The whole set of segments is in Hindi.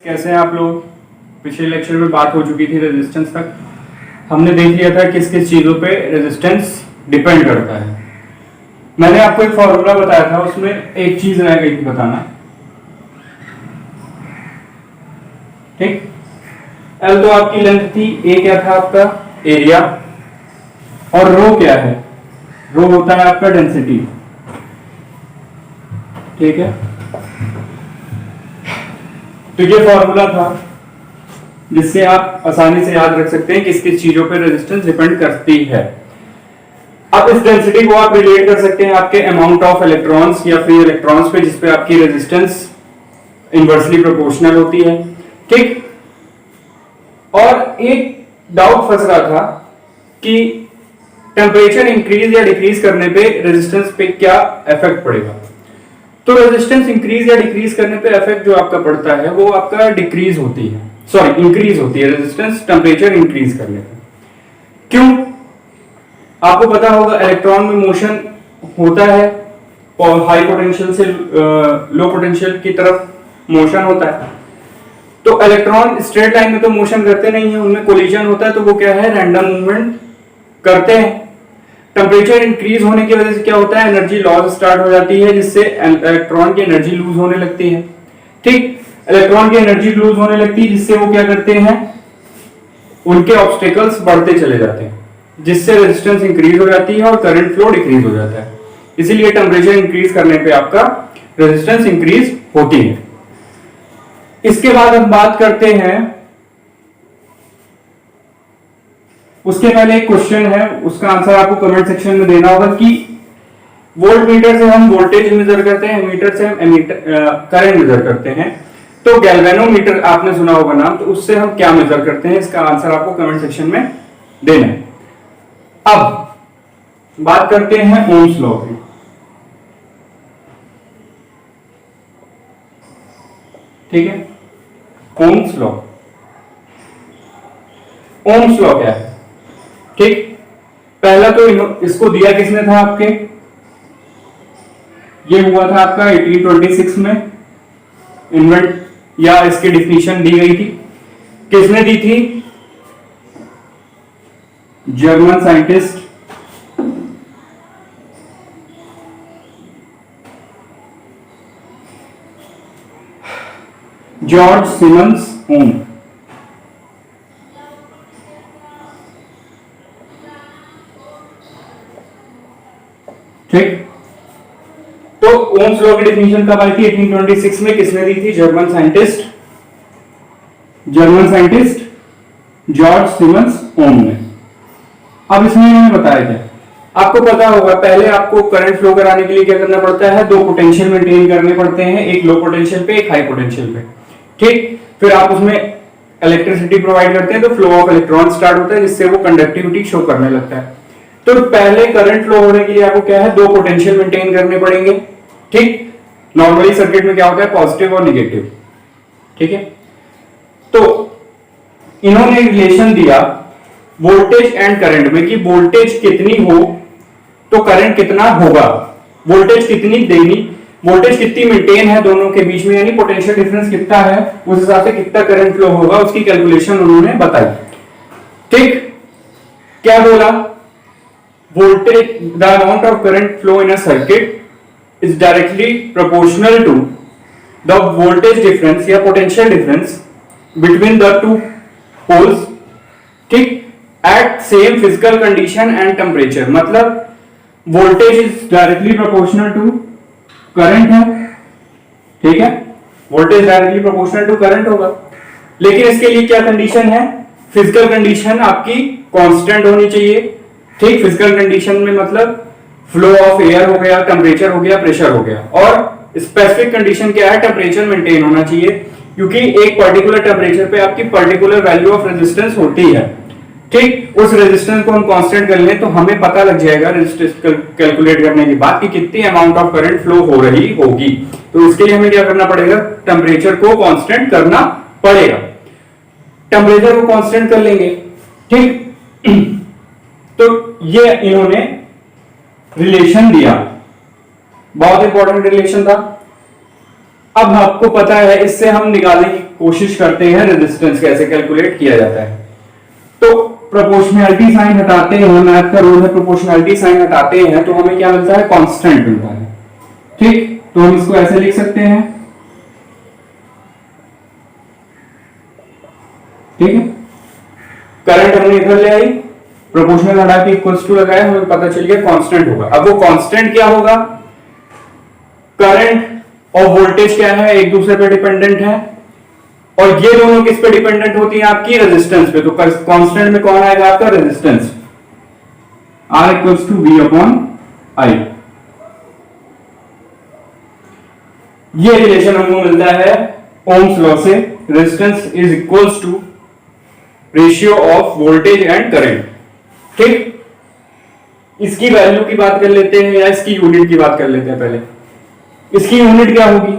कैसे हैं आप लोग। पिछले लेक्चर में बात हो चुकी थी रेजिस्टेंस तक। हमने देख लिया था किस किस चीजों पे रेजिस्टेंस डिपेंड करता है। मैंने आपको एक फॉर्मूला बताया था, उसमें एक चीज रह गई थी बताना। ठीक, एल तो आपकी लेंथ थी, ए क्या था आपका एरिया, और रो क्या है, रो होता है आपका डेंसिटी। ठीक है, तो ये फॉर्मूला था जिससे आप आसानी से याद रख सकते हैं किस किस चीजों पे रेजिस्टेंस डिपेंड करती है। अब इस डेंसिटी को आप रिलेट कर सकते हैं आपके अमाउंट ऑफ इलेक्ट्रॉन्स या फ्री इलेक्ट्रॉन्स पे, जिसपे आपकी रेजिस्टेंस इनवर्सली प्रोपोर्शनल होती है। ठीक, और एक डाउट फंस रहा था कि टेम्परेचर इंक्रीज या डिक्रीज करने पे रेजिस्टेंस पे क्या इफेक्ट पड़ेगा। तो रेजिस्टेंस इंक्रीज या डिक्रीज करने पे इफेक्ट जो आपका पड़ता है वो आपका डिक्रीज होती है, सॉरी इंक्रीज होती है रेजिस्टेंस टेम्परेचर इंक्रीज करने पे। क्यों? आपको पता होगा इलेक्ट्रॉन में मोशन होता है और हाई पोटेंशियल से लो पोटेंशियल की तरफ मोशन होता है। तो इलेक्ट्रॉन स्ट्रेट लाइन में तो मोशन करते नहीं है, उनमें कोलिजन होता है, तो वो क्या है रैंडम मूवमेंट करते हैं। टेम्परेचर इंक्रीज होने की वजह से क्या होता है, एनर्जी लॉस स्टार्ट हो जाती है, जिससे इलेक्ट्रॉन की एनर्जी लूज होने लगती है। ठीक, इलेक्ट्रॉन की एनर्जी लूज होने लगती है, जिससे वो क्या करते हैं, उनके ऑब्स्टेकल्स बढ़ते चले जाते हैं, जिससे रेजिस्टेंस इंक्रीज हो जाती है और करंट फ्लो डिक्रीज हो जाता है। इसीलिए टेम्परेचर इंक्रीज करने पे आपका रेजिस्टेंस इंक्रीज होती है। इसके बाद हम बात करते हैं, उसके पहले एक क्वेश्चन है, उसका आंसर आपको कमेंट सेक्शन में देना होगा कि वोल्ट मीटर से हम वोल्टेज मेजर करते हैं, मीटर से हम करंट मेजर करते हैं। तो गैल्वेनोमीटर आपने सुना होगा नाम, तो उससे हम क्या मेजर करते हैं, इसका आंसर आपको कमेंट सेक्शन में देना है। अब बात करते हैं ओम्स लॉ की। ठीक है, ओम्स लॉ, ओम्स लॉ क्या है। ठीक, पहला तो इसको दिया किसने था आपके, ये हुआ था आपका 1826 में इन्वेंट, या इसकी डिफिनीशन दी गई थी। किसने दी थी, जर्मन साइंटिस्ट जॉर्ज सिमन्स ओम। ठीक, तो ओम्स लॉ की डेफिनेशन कब आई थी, 1826 में। किसने दी थी, जर्मन साइंटिस्ट जॉर्ज सिमन्स ओम ने। अब इसमें इन्होंने बताया क्या, आपको पता होगा पहले आपको करंट फ्लो कराने के लिए क्या करना पड़ता है, दो पोटेंशियल मेंटेन करने पड़ते हैं, एक लो पोटेंशियल पे एक हाई पोटेंशियल पे। ठीक, फिर आप उसमें इलेक्ट्रिसिटी प्रोवाइड करते हैं, तो फ्लो ऑफ इलेक्ट्रॉन स्टार्ट होता है, जिससे वो कंडक्टिविटी शो करने लगता है। तो पहले करंट फ्लो होने के लिए आपको क्या है, दो पोटेंशियल मेंटेन करने पड़ेंगे। ठीक, नॉर्मली सर्किट में क्या होता है, पॉजिटिव और निगेटिव। ठीक है, तो इन्होंने रिलेशन दिया वोल्टेज एंड करंट में कि वोल्टेज कितनी हो तो करंट कितना होगा, वोल्टेज कितनी देनी, वोल्टेज कितनी मेंटेन है दोनों के बीच में, यानी पोटेंशियल डिफरेंस कितना है, उस हिसाब से कितना करंट फ्लो होगा, उसकी कैलकुलेशन उन्होंने बताई। ठीक, क्या बोला, voltage, the amount of current flow in a circuit is directly proportional to the voltage difference या potential difference between the two poles, ठीक, at same physical condition and temperature। मतलब voltage is directly proportional to current है, ठीक है, voltage directly proportional to current होगा, लेकिन इसके लिए क्या कंडीशन है, फिजिकल कंडीशन आपकी कांस्टेंट होनी चाहिए। ठीक, फिजिकल कंडीशन में मतलब फ्लो ऑफ एयर हो गया, टेम्परेचर हो गया, प्रेशर हो गया, और स्पेसिफिक कंडीशन क्या है, टेम्परेचर मेंटेन होना चाहिए, क्योंकि एक पर्टिकुलर टेम्परेचर पे आपकी पर्टिकुलर वैल्यू ऑफ रेजिस्टेंस होती है। ठीक, उस रेजिस्टेंस को हम कांस्टेंट कर लें तो हमें पता लग जाएगा रेजिस्टेंस कैलकुलेट करने के बाद कि कितनी अमाउंट ऑफ करंट फ्लो हो रही होगी। तो इसके लिए हमें क्या करना पड़ेगा, टेम्परेचर को कांस्टेंट करना पड़ेगा। टेम्परेचर को कांस्टेंट कर लेंगे। ठीक, तो ये इन्होंने रिलेशन दिया, बहुत इंपॉर्टेंट रिलेशन था। अब आपको पता है इससे हम निकालेंगे कोशिश करते हैं रेजिस्टेंस कैसे कैलकुलेट किया जाता है। तो प्रोपोर्शनैलिटी साइन हटाते हैं, मैथ का रूल है प्रोपोर्शनैलिटी साइन हटाते हैं तो हमें क्या मिलता है, कांस्टेंट मिलता है। ठीक, तो हम इसको ऐसे लिख सकते हैं, ठीक है। करंट हमने इधर ले आई, प्रोपोर्शनल हटा के इक्वल्स टू लगाया, हमें पता चल गया कांस्टेंट होगा। अब वो कांस्टेंट क्या होगा, करंट और वोल्टेज क्या है, एक दूसरे पे डिपेंडेंट है, और ये दोनों किस पे डिपेंडेंट होती है, आपकी रेजिस्टेंस पे। तो कांस्टेंट में कौन आएगा, आपका resistance, R equals to V upon I। ये रिलेशन हमको मिलता है ओम्स लॉ से, resistance is equals to ratio of voltage and current. ठीक, इसकी वैल्यू की बात कर लेते हैं या इसकी यूनिट की बात कर लेते हैं। पहले इसकी यूनिट क्या होगी,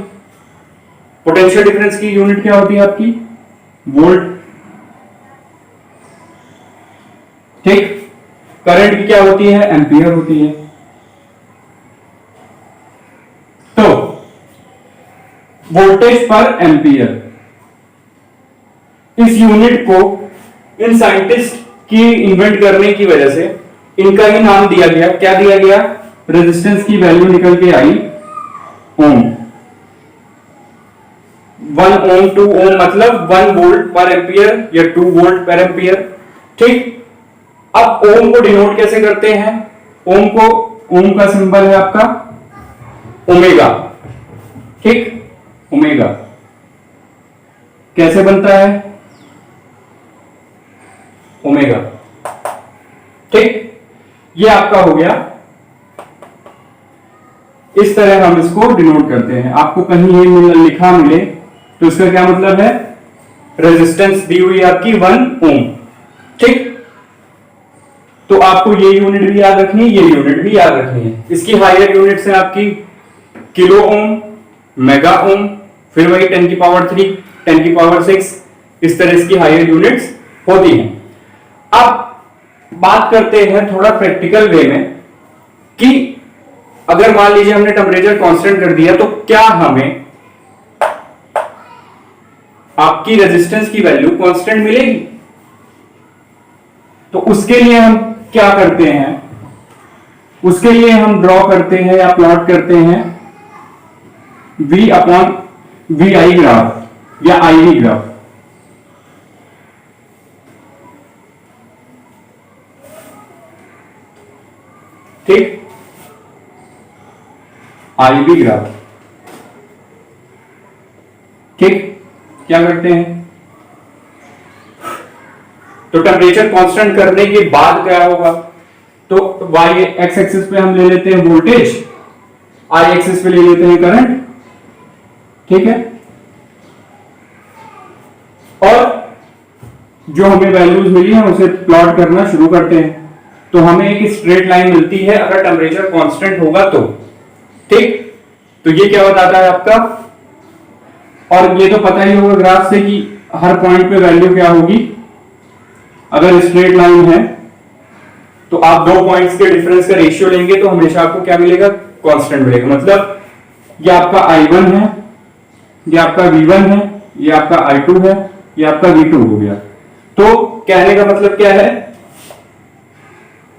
पोटेंशियल डिफरेंस की यूनिट क्या होती है आपकी, वोल्ट। ठीक, करंट की क्या होती है, एम्पियर होती है। तो वोल्टेज पर एम्पियर, इस यूनिट को इन साइंटिस्ट की इन्वेंट करने की वजह से इनका ही नाम दिया गया, क्या दिया गया, रेजिस्टेंस की वैल्यू निकल के आई ओम। 1 ओम 2 ओम मतलब 1 वोल्ट पर एम्पियर या 2 वोल्ट पर एम्पियर। ठीक, अब ओम को डिनोट कैसे करते हैं, ओम का सिंबल है आपका ओमेगा। ठीक, ओमेगा कैसे बनता है, ओमेगा। ठीक, ये आपका हो गया, इस तरह हम इसको डिनोट करते हैं। आपको कहीं ये लिखा मिले तो इसका क्या मतलब है, रेजिस्टेंस दी हुई आपकी 1 ओम। ठीक, तो आपको ये यूनिट भी याद रखनी है, ये यूनिट भी याद रखनी है। इसकी हायर यूनिट्स है आपकी किलो ओम, मेगा ओम, फिर वही 10 की पावर 3, 10 की पावर 6, इस तरह इसकी हायर यूनिट्स होती हैं। अब बात करते हैं थोड़ा प्रैक्टिकल वे में कि अगर मान लीजिए हमने टेम्परेचर कांस्टेंट कर दिया तो क्या हमें आपकी रेजिस्टेंस की वैल्यू कांस्टेंट मिलेगी। तो उसके लिए हम क्या करते हैं, उसके लिए हम ड्रॉ करते हैं या प्लॉट करते हैं V अपॉन VI ग्राफ या IV ग्राफ। ठीक, IV ग्राफ। ठीक, क्या करते हैं, तो टेम्परेचर कांस्टेंट करने के बाद क्या होगा, तो y एक्स एक्सिस पे हम ले लेते हैं वोल्टेज, I एक्सिस पे ले लेते हैं करंट। ठीक है, और जो हमें वैल्यूज मिली है उसे प्लॉट करना शुरू करते हैं। तो हमें एक स्ट्रेट लाइन मिलती है अगर टेम्परेचर कांस्टेंट होगा तो। ठीक, तो ये क्या बताता है आपका, और ये तो पता ही होगा ग्राफ से कि हर पॉइंट पे वैल्यू क्या होगी। अगर स्ट्रेट लाइन है तो आप दो पॉइंट्स के डिफरेंस का रेशियो लेंगे तो हमेशा आपको क्या मिलेगा, कांस्टेंट मिलेगा। मतलब ये आपका I1 है, ये आपका V1 है, ये आपका I2 है, ये आपका V2 हो गया। तो कहने का मतलब क्या है,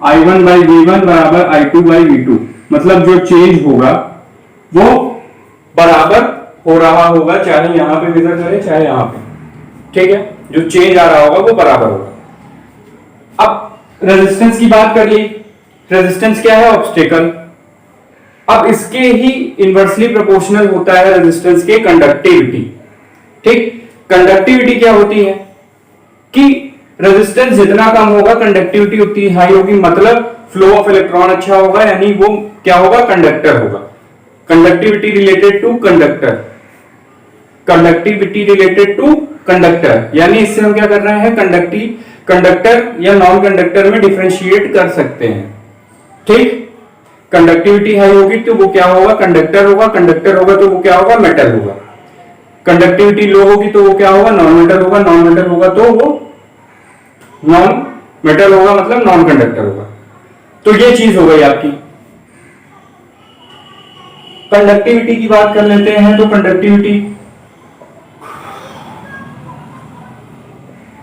I1 बाई V1 बराबर I2 बाई V2, मतलब जो चेंज होगा वो बराबर हो रहा होगा, चाहे यहां पे मेजर करें चाहे यहां पे। ठीक है, जो चेंज आ रहा होगा वो बराबर होगा। अब रेजिस्टेंस की बात कर ली, रेजिस्टेंस क्या है, ऑब्स्टेकल। अब इसके ही इनवर्सली प्रोपोर्शनल होता है रेजिस्टेंस के कंडक्टिविटी। ठीक, कंडक्टिविटी क्या होती है कि रेजिस्टेंस जितना कम होगा कंडक्टिविटी उतनी हाई होगी, मतलब फ्लो ऑफ इलेक्ट्रॉन अच्छा होगा, यानी वो क्या होगा, कंडक्टर होगा। Conductivity related to conductor, conductivity related to conductor, यानी इससे हम क्या कर रहे हैं, कंडक्टर या नॉन कंडक्टर में डिफरेंशिएट कर सकते हैं। ठीक, कंडक्टिविटी हाई होगी तो वो क्या होगा, कंडक्टर होगा, कंडक्टर होगा तो वो क्या होगा, मेटल होगा। कंडक्टिविटी लो होगी तो वो क्या होगा, नॉन मेटल होगा, नॉन मेटल होगा तो वो नॉन मेटल होगा, मतलब नॉन कंडक्टर होगा। तो ये चीज हो गई आपकी। कंडक्टिविटी की बात कर लेते हैं, तो कंडक्टिविटी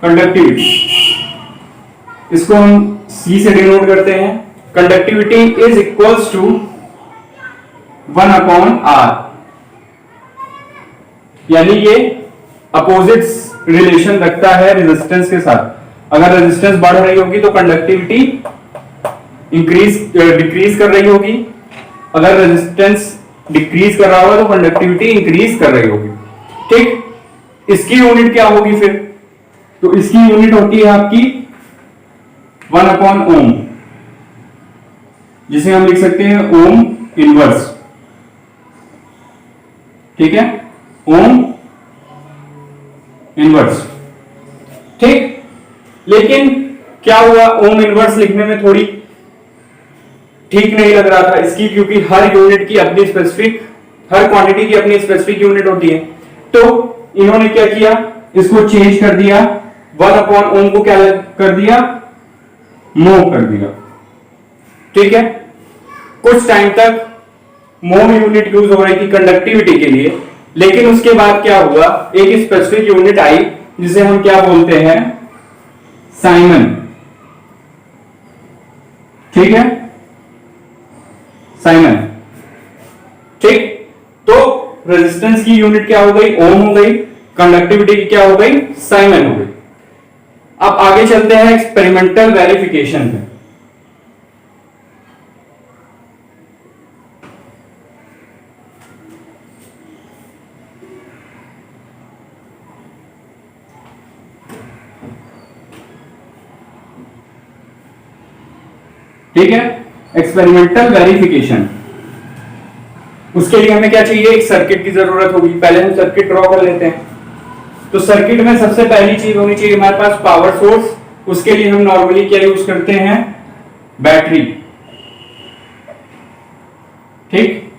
कंडक्टिविटी, इसको हम C से डिनोट करते हैं। Conductivity is equals to 1/R, यानी ये अपोजिट रिलेशन रखता है रेजिस्टेंस के साथ। अगर रेजिस्टेंस बढ़ रही होगी तो कंडक्टिविटी डिक्रीज कर रही होगी, अगर रेजिस्टेंस डिक्रीज कर रहा होगा तो कंडक्टिविटी इंक्रीज कर रही होगी। ठीक, इसकी यूनिट क्या होगी फिर? तो इसकी यूनिट होती है आपकी 1/ओम, जिसे हम लिख सकते हैं ओम इनवर्स। ठीक है, ओम इनवर्स। ठीक, लेकिन क्या हुआ, ओम इनवर्स लिखने में थोड़ी ठीक नहीं लग रहा था इसकी, क्योंकि हर यूनिट की अपनी स्पेसिफिक, हर क्वांटिटी की अपनी स्पेसिफिक यूनिट होती है। तो इन्होंने क्या किया, इसको चेंज कर दिया, 1/ओम को क्या कर दिया, मो कर दिया। ठीक है, कुछ टाइम तक मोम यूनिट यूज हो रही थी कंडक्टिविटी के लिए, लेकिन उसके बाद क्या हुआ, एक स्पेसिफिक यूनिट आई जिसे हम क्या बोलते हैं, साइमन। ठीक है, साइमन। ठीक, तो रेजिस्टेंस की यूनिट क्या हो गई, ओम हो गई, कंडक्टिविटी की क्या हो गई, साइमन हो गई। अब आगे चलते हैं एक्सपेरिमेंटल वेरिफिकेशन पे। ठीक है, एक्सपेरिमेंटल वेरिफिकेशन, उसके लिए हमें क्या चाहिए, एक सर्किट की जरूरत होगी। पहले हम सर्किट ड्रॉ कर लेते हैं। तो सर्किट में सबसे पहली चीज होनी चाहिए हमारे पास पावर सोर्स। उसके लिए हम नॉर्मली क्या यूज करते हैं, बैटरी। ठीक,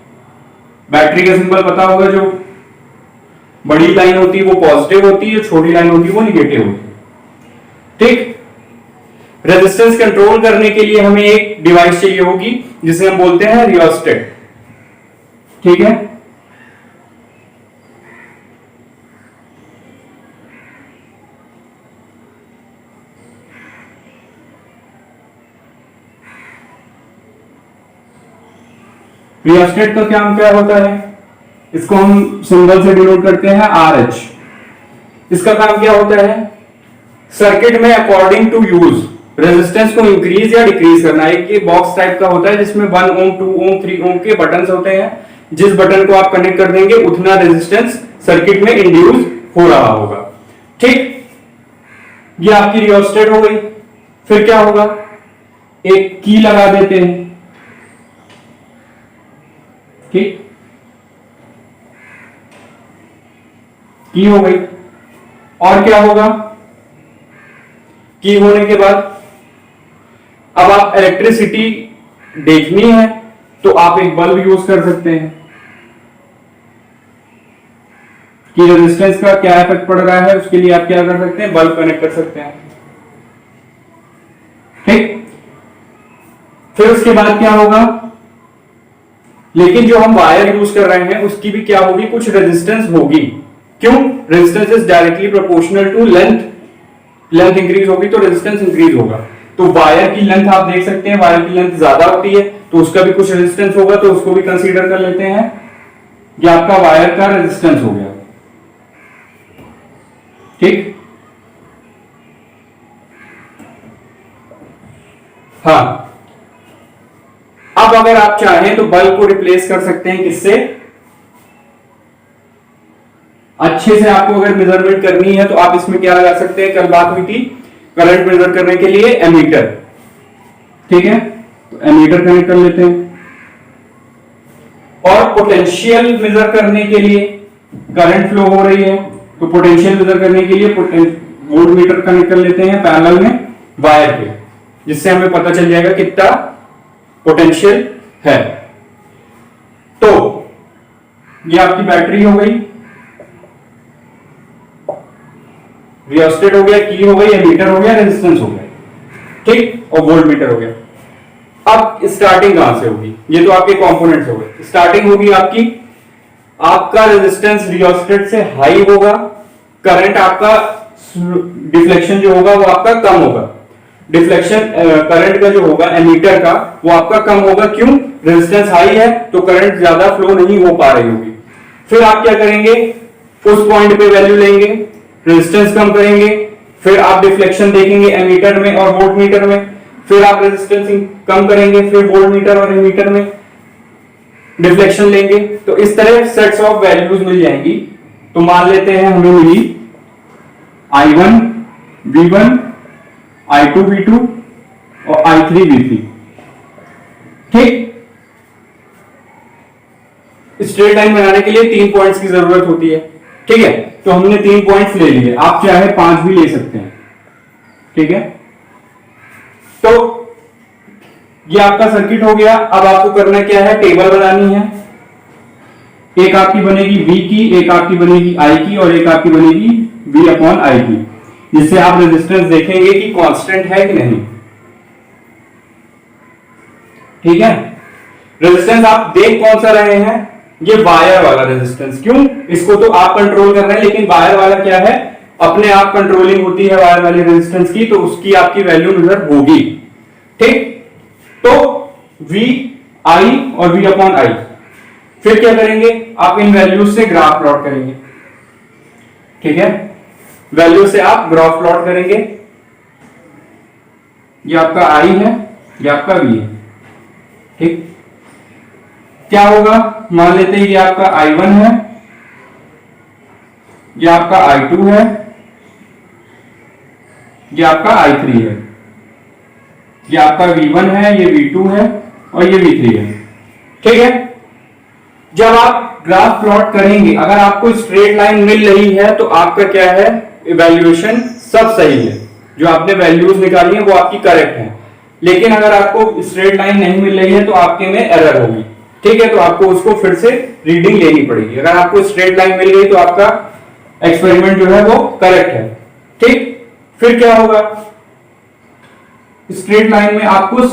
बैटरी का सिंबल पता होगा, जो बड़ी लाइन होती है वो पॉजिटिव होती है, छोटी लाइन होती है वो निगेटिव होती है। ठीक, रेजिस्टेंस कंट्रोल करने के लिए हमें एक डिवाइस चाहिए होगी जिसे हम बोलते हैं रियोस्टेट। ठीक है, रियोस्टेट का काम क्या होता है, इसको हम सिंबल से डिनोट करते हैं RH। इसका काम क्या होता है, सर्किट में अकॉर्डिंग टू यूज रेजिस्टेंस को इंक्रीज या डिक्रीज करना। एक ये बॉक्स टाइप का होता है जिसमें 1 ओम, 2 ओम, 3 ओम के बटन्स होते हैं। जिस बटन को आप कनेक्ट कर देंगे उतना रेजिस्टेंस सर्किट में इंड्यूस हो रहा होगा। ठीक, ये आपकी रियोस्टेट हो गई। फिर क्या होगा, एक की लगा देते हैं। ठीक, की हो गई। और क्या होगा, की होने के बाद अब आप इलेक्ट्रिसिटी देखनी है तो आप एक बल्ब यूज कर सकते हैं कि रेजिस्टेंस का क्या इफेक्ट पड़ रहा है, उसके लिए आप क्या कर सकते हैं, बल्ब कनेक्ट कर सकते हैं। ठीक, फिर उसके बाद क्या होगा, लेकिन जो हम वायर यूज कर रहे हैं उसकी भी क्या होगी, कुछ रेजिस्टेंस होगी। क्यों, resistance is directly proportional to length. Length increase होगी तो रेजिस्टेंस इंक्रीज होगा। तो वायर की लेंथ आप देख सकते हैं, वायर की लेंथ ज्यादा होती है तो उसका भी कुछ रेजिस्टेंस होगा, तो उसको भी कंसीडर कर लेते हैं। ये आपका वायर का रेजिस्टेंस हो गया। ठीक, हाँ, अब अगर आप चाहें तो बल्ब को रिप्लेस कर सकते हैं किससे, अच्छे से आपको अगर मेजरमेंट करनी है तो आप इसमें क्या लगा सकते हैं, कल बात हुई थी करंट मेजर करने के लिए एमीटर। ठीक है, तो एमीटर कनेक्ट कर लेते हैं। और पोटेंशियल मेजर करने के लिए, करंट फ्लो हो रही है तो पोटेंशियल मेजर करने के लिए वोल्ट मीटर कनेक्ट कर लेते हैं पैरेलल में वायर पे, जिससे हमें पता चल जाएगा कितना पोटेंशियल है। तो ये आपकी बैटरी हो गई, रियोस्टेट हो गया, की हो गई, एमीटर हो गया, रेजिस्टेंस हो गया। ठीक, और वोल्ट मीटर हो गया। अब स्टार्टिंग कहां से होगी, ये तो आपके कंपोनेंट्स हो गए। स्टार्टिंग होगी आपकी, आपका रेजिस्टेंस रियोस्टेट से हाई होगा, करंट आपका डिफ्लेक्शन जो होगा वो आपका कम होगा। डिफ्लेक्शन करंट का जो होगा एमीटर का वो आपका कम होगा। क्यों? रेजिस्टेंस हाई है तो करंट ज्यादा फ्लो नहीं हो पा रही होगी। फिर आप क्या करेंगे, उस पॉइंट पे वैल्यू लेंगे, रेजिस्टेंस कम करेंगे, फिर आप डिफ्लेक्शन देखेंगे एमीटर में और वोल्टमीटर में, फिर आप रेजिस्टेंस कम करेंगे, फिर वोल्टमीटर और एमीटर में डिफ्लेक्शन लेंगे। तो इस तरह सेट्स ऑफ वैल्यूज मिल जाएंगी। तो मान लेते हैं हमें मिली I1 V1, I2 V2 और I3 V3। ठीक, स्ट्रेट लाइन बनाने के लिए 3 पॉइंट्स की जरूरत होती है। ठीक है, तो हमने 3 पॉइंट्स ले लिए, आप चाहे 5 भी ले सकते हैं। ठीक है, तो ये आपका सर्किट हो गया। अब आपको करना क्या है, टेबल बनानी है। एक आपकी बनेगी V की, एक आपकी बनेगी I की और एक आपकी बनेगी V/I की, जिससे आप रेजिस्टेंस देखेंगे कि कांस्टेंट है कि नहीं। ठीक है, रेजिस्टेंस आप देख कौन सा रहे हैं, ये वायर वाला रेजिस्टेंस। क्यों? इसको तो आप कंट्रोल कर रहे हैं, लेकिन वायर वाला क्या है, अपने आप कंट्रोलिंग होती है वायर वाले रेजिस्टेंस की, तो उसकी आपकी वैल्यू मेजर होगी। ठीक, तो VI और V/I। फिर क्या करेंगे, आप इन वैल्यूज से ग्राफ प्लॉट करेंगे। ठीक है, वैल्यू से आप ग्राफ प्लॉट करेंगे। ये आपका I है, ये आपका V है। ठीक, क्या होगा, मान लेते हैं ये आपका I1 है, ये आपका I2 है, ये आपका I3 है, ये आपका V1 है, ये V2 है और ये V3 है। ठीक है, जब आप ग्राफ प्लॉट करेंगे, अगर आपको स्ट्रेट लाइन मिल रही है तो आपका क्या है, इवैल्यूएशन सब सही है, जो आपने वैल्यूज निकाली है वो आपकी करेक्ट है। लेकिन अगर आपको स्ट्रेट लाइन नहीं मिल रही है तो आपके में एरर होगी। ठीक है, तो आपको उसको फिर से रीडिंग लेनी पड़ेगी। अगर आपको स्ट्रेट लाइन मिल गई तो आपका एक्सपेरिमेंट जो है वो करेक्ट है। ठीक, फिर क्या होगा, स्ट्रेट लाइन में आपको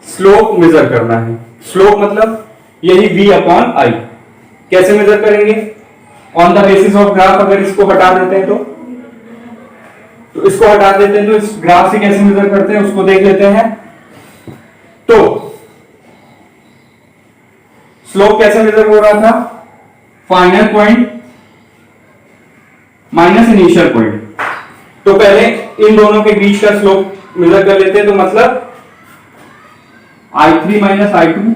स्लोप मेजर करना है। स्लोप मतलब यही V/I। कैसे मेजर करेंगे, on the basis of graph. अगर इसको हटा देते हैं तो इसको हटा देते हैं तो इस ग्राफ से कैसे मेजर करते हैं उसको देख लेते हैं। तो स्लोप कैसे मेजर हो रहा था, final point minus initial point. तो पहले इन दोनों के बीच का स्लोप मेजर कर लेते हैं। तो मतलब I3 minus I2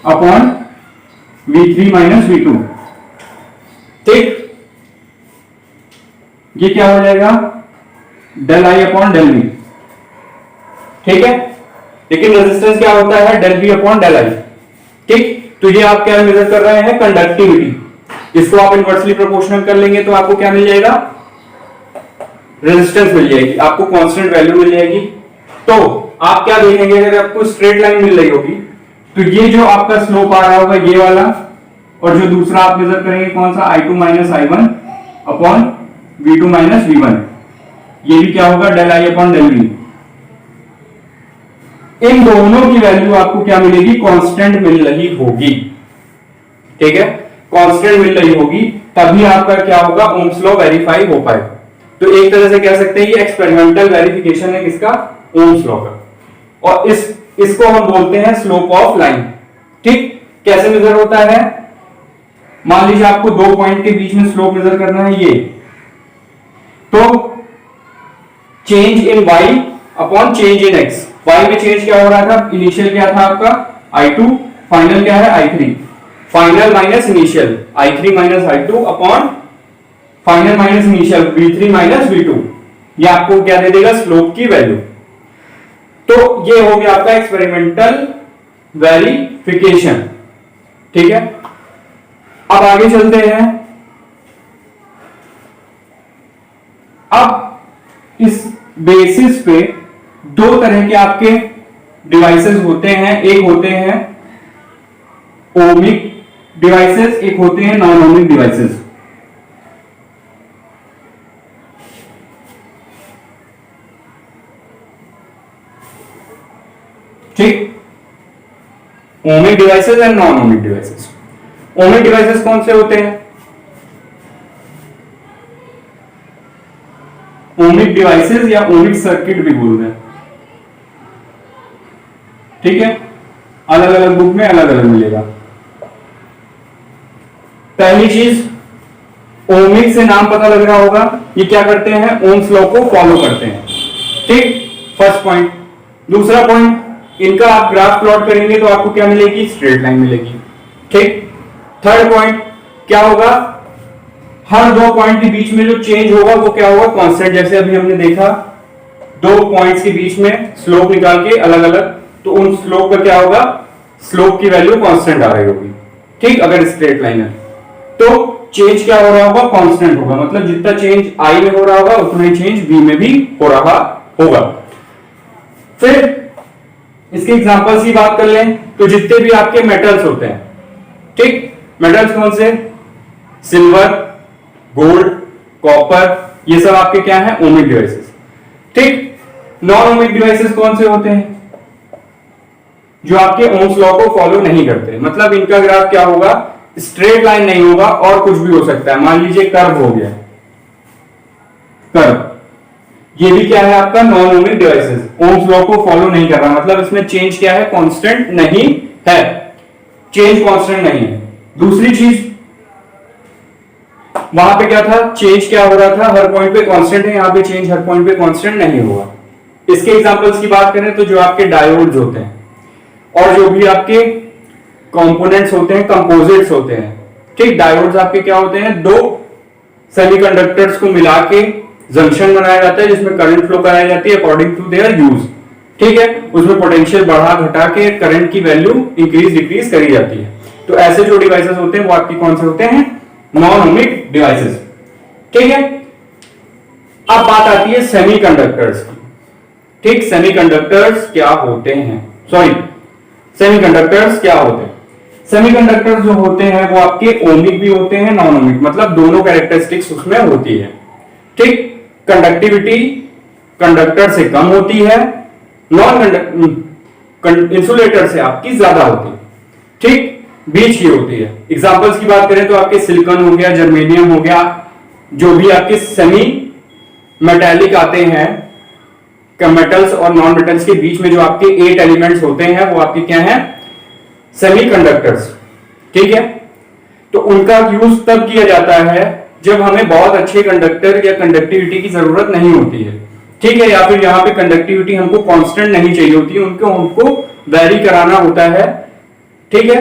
upon V3 minus V2। ठीक, ये क्या हो जाएगा, del I upon del V। ठीक है, लेकिन रेजिस्टेंस क्या होता है, del V upon del I। ठीक, तो ये आप क्या मेजर कर रहे हैं, कंडक्टिविटी। इसको आप इनवर्सली प्रोपोर्शनल कर लेंगे तो आपको क्या मिल जाएगा, रेजिस्टेंस मिल जाएगी, आपको कांस्टेंट वैल्यू मिल जाएगी। तो आप क्या देखेंगे, अगर आपको स्ट्रेट लाइन मिल रही होगी तो ये जो आपका स्लोप आ रहा होगा ये वाला, और जो दूसरा आप मेजर करेंगे कौन सा, I2 minus I1 upon V2 minus V1, ये भी क्या होगा, del I upon del V। इन दोनों की वैल्यू आपको क्या मिलेगी, कांस्टेंट मिल रही होगी। ठीक है, कांस्टेंट मिल रही होगी, तभी आपका क्या होगा, ओम्स लॉ वेरीफाई हो पाए। तो एक तरह से कह सकते हैं ये एक्सपेरिमेंटल वेरिफिकेशन है किसका, ओम्स लॉ का। और इसको हम बोलते हैं स्लोप ऑफ लाइन। ठीक, कैसे मेजर होता है, मान लीजिए आपको 2 पॉइंट के बीच में स्लोप मेजर करना है ये, तो change in y upon change in x। y में चेंज क्या हो रहा था, इनिशियल क्या था आपका I2, फाइनल क्या है I3। Final minus initial I3 minus I2 upon final minus initial V3 minus V2, ये आपको क्या दे देगा, स्लोप की वैल्यू। तो ये हो गया आपका एक्सपेरिमेंटल वेरिफिकेशन। ठीक है, अब आगे चलते हैं। अब इस बेसिस पे 2 तरह के आपके डिवाइसेस होते हैं, एक होते हैं ओमिक डिवाइसेस, एक होते हैं नॉन ओमिक डिवाइसेस। ठीक, ohmic devices and non ohmic devices. Ohmic devices कौन से होते हैं, ओमिक डिवाइसेस या ओमिक सर्किट भी बोलते हैं। ठीक है, अलग अलग बुक में अलग अलग मिलेगा। पहली चीज, ओमिक से नाम पता लग रहा होगा, ये क्या करते हैं, ओम्स लॉ को फॉलो करते हैं। ठीक, फर्स्ट पॉइंट। दूसरा पॉइंट, इनका आप ग्राफ प्लॉट करेंगे तो आपको क्या मिलेगी, स्ट्रेट लाइन मिलेगी। ठीक, थर्ड पॉइंट क्या होगा, हर दो पॉइंट के बीच में जो चेंज होगा वो क्या होगा, कांस्टेंट। जैसे अभी हमने देखा दो पॉइंट्स के बीच में स्लोप निकाल के अलग अलग, तो उन स्लोप का क्या होगा, स्लोप की वैल्यू कांस्टेंट आ रही होगी। ठीक, अगर स्ट्रेट लाइन है तो चेंज क्या हो रहा होगा, कांस्टेंट होगा। मतलब जितना चेंज आई में हो रहा होगा उतना ही चेंज बी में भी हो रहा होगा। फिर इसके एग्जांपल्स की बात कर लें तो जितने भी आपके मेटल्स होते हैं, ठीक, मेटल्स कौन से, सिल्वर, गोल्ड, कॉपर, ये सब आपके क्या है, ओमिक डिवाइसेस। ठीक, नॉन ओमिक डिवाइसेस कौन से होते हैं, जो आपके ओम्स लॉ को फॉलो नहीं करते। मतलब इनका ग्राफ क्या होगा, स्ट्रेट लाइन नहीं होगा और कुछ भी हो सकता है। मान लीजिए कर्व हो गया, कर्व, ये भी क्या है आपका non ohmic devices, Ohm's law को फॉलो नहीं कर रहा। मतलब इसमें चेंज क्या है, कांस्टेंट नहीं है, चेंज कांस्टेंट नहीं है। दूसरी चीज, वहां पे क्या था, चेंज क्या हो रहा था, हर पॉइंट पे कांस्टेंट है, यहां पे चेंज हर पॉइंट पे कांस्टेंट नहीं होगा। इसके एग्जांपल्स की बात करें तो जो आपके डायोड्स होते हैं और जो भी आपके कंपोनेंट्स होते हैं, कंपोजिट्स होते हैं। ठीक, डायोड्स आपके क्या होते हैं, दो सेमीकंडक्टर्स को मिला के जंक्शन बनाया जाता है जिसमें करंट फ्लो कराई जाती है अकॉर्डिंग टू देयर यूज। ठीक है, उसमें पोटेंशियल बढ़ा घटा के करंट की वैल्यू इंक्रीज डिक्रीज करी जाती है। तो ऐसे जो डिवाइसेस होते हैं वो आपके कौन से होते हैं, नॉन ओमिक डिवाइसेस। ठीक है, अब बात आती है सेमीकंडक्टर्स की। ठीक, सेमीकंडक्टर्स क्या होते हैं, सॉरी, सेमीकंडक्टर्स क्या होते हैं। सेमीकंडक्टर्स जो होते हैं वो आपके ओमिक भी होते हैं, नॉन ओमिक, मतलब दोनों कैरेक्टरिस्टिक्स उसमें होती है। ठीक, कंडक्टिविटी कंडक्टर से कम होती है, नॉन इंसुलेटर से आपकी ज्यादा होती है। ठीक, बीच की होती है। एग्जांपल्स की बात करें तो आपके सिलिकॉन हो गया, जर्मेनियम हो गया, जो भी आपके सेमी मेटेलिक आते हैं, मेटल्स और नॉन मेटल्स के बीच में जो आपके 8 एलिमेंट्स होते हैं वो आपके क्या हैं, सेमीकंडक्टर्स। ठीक है, तो उनका यूज तब किया जाता है जब हमें बहुत अच्छे कंडक्टर या कंडक्टिविटी की जरूरत नहीं होती है। ठीक है, या फिर यहाँ पे कंडक्टिविटी हमको कांस्टेंट नहीं चाहिए होती है, उनको वैरी कराना होता है। ठीक है,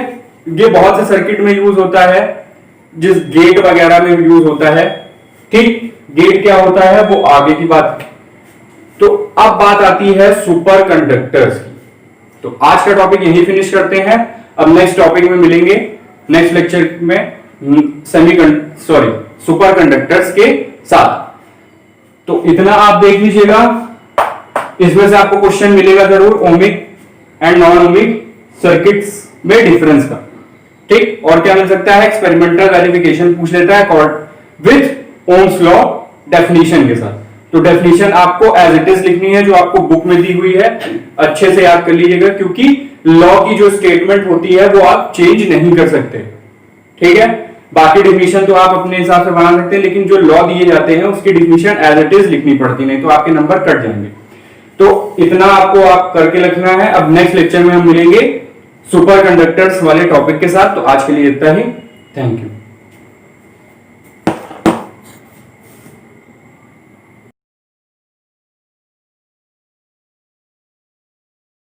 ये बहुत से सर्किट में यूज होता है, जिस गेट वगैरह में यूज होता है। ठीक, गेट क्या होता है वो आगे की बात। तो अब बात आती है सुपर कंडक्टर्स की। तो आज का टॉपिक यही फिनिश करते हैं। अब नेक्स्ट टॉपिक में मिलेंगे, नेक्स्ट लेक्चर में सुपर कंडक्टर्स के साथ। तो इतना आप देख लीजिएगा, इसमें से आपको क्वेश्चन मिलेगा जरूर ohmic and non ohmic circuits में डिफरेंस का। ठीक, और क्या मिल सकता है, एक्सपेरिमेंटल वेरिफिकेशन पूछ लेता है विथ ओम्स लॉ डेफिनेशन के साथ। तो डेफिनेशन आपको एज इट इज लिखनी है, जो आपको बुक में दी हुई है, अच्छे से याद कर लीजिएगा, क्योंकि लॉ की जो स्टेटमेंट होती है वो आप चेंज नहीं कर सकते। ठीक है, बाकी डिफिनेशन तो आप अपने हिसाब से बना सकते हैं, लेकिन जो लॉ दिए जाते हैं उसकी डिफिनेशन एज इट इज लिखनी पड़ती, नहीं तो आपके नंबर कट जाएंगे। तो इतना आपको आप करके रखना है। अब नेक्स्ट लेक्चर में हम मिलेंगे सुपर कंडक्टर्स वाले टॉपिक के साथ। तो आज के लिए इतना ही, थैंक यू।